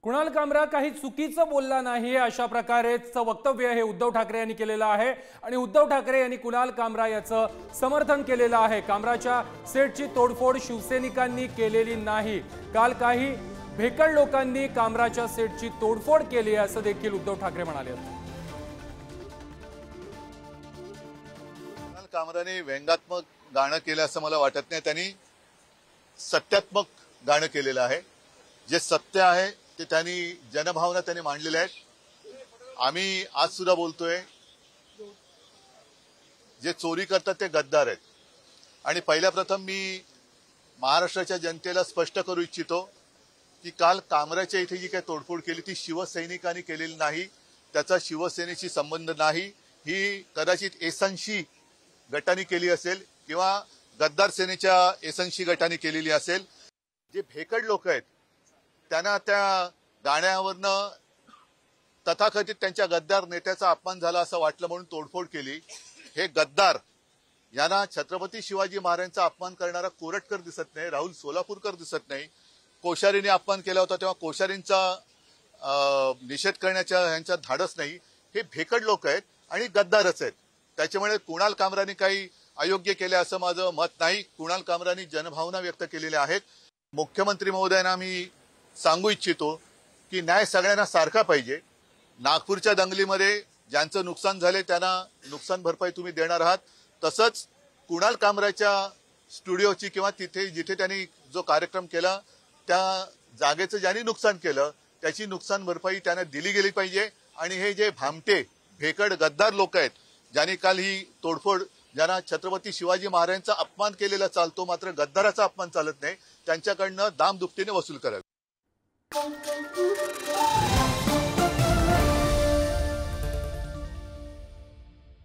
कुणाल कामरा काही चुकीचं बोलला नाही अशा प्रकारेचं वक्तव्य हे उद्धव ठाकरे यांनी केलेलं आहे आणि उद्धव ठाकरे यांनी कुणाल कामरा याचं समर्थन केलेलं आहे। कामराच्या सेटची तोडफोड शिवसैनिकांनी केलेली नाही। काल काही भेकड लोकांनी कामराच्या सेटची तोडफोड केली असं देखील उद्धव ठाकरे म्हणाले। कुणाल कामराने व्यंगात्मक गाणं केलं असं मला वाटत नाही। त्यांनी सत्यात्मक गाणं केलेलं आहे। जे सत्य आहे ते त्यांनी जनभावना त्यांनी मांडलेल्या आहेत। आम्ही आज सुद्धा बोलतोय, जे चोरी करतात ते गद्दार आहेत। आणि पहिल्या प्रथम मी महाराष्ट्राच्या जनतेला स्पष्ट करू इच्छितो की काल कामराच्या इथे जी काही तोडफोड केली ती शिवसैनिकांनी केलेली नाही। त्याचा शिवसेनेशी संबंध नाही। ही कदाचित एसएनसी गटाने केली असेल किंवा गद्दार सेनेच्या एसएनसी गटाने केलेली असेल। जे भेकड लोक आहेत त्यांना त्या गाण्यावरनं तथाकथित त्यांच्या गद्दार नेत्याचा अपमान झाला असं वाटलं म्हणून तोडफोड केली। हे गद्दार यांना छत्रपती शिवाजी महाराजांचा अपमान करणारा कोरटकर दिसत नाही, राहुल सोलापूरकर दिसत नाही। कोश्यारीने अपमान केला होता तेव्हा कोश्यारींचा निषेध करण्याचा यांचा धाडस नाही। हे भेकड लोक आहेत आणि गद्दारच आहेत। त्याच्यामुळे कुणाल कामराने काही अयोग्य केले असं माझं मत नाही। कुणाल कामराने जनभावना व्यक्त केलेल्या आहेत। मुख्यमंत्री महोदयांना मी सांगू इच्छितो की न्याय सगळ्यांना सारखा पाहिजे। नागपूरच्या दंगलीमध्ये ज्यांचं नुकसान झाले त्यांना नुकसान भरपाई तुम्ही देणार आहात, तसंच कुणाल कामराच्या स्टुडिओची किंवा तिथे जिथे त्यांनी जो कार्यक्रम केला त्या जागेचं ज्यांनी नुकसान केलं त्याची नुकसान भरपाई त्यांना दिली गेली पाहिजे। आणि हे जे भामटे भेकड गद्दार लोक आहेत ज्यांनी काल ही तोडफोड, ज्यांना छत्रपती शिवाजी महाराजांचा अपमान केलेला चालतो मात्र गद्दाराचा अपमान चालत नाही, त्यांच्याकडनं दाम दुपटीने वसूल करावी।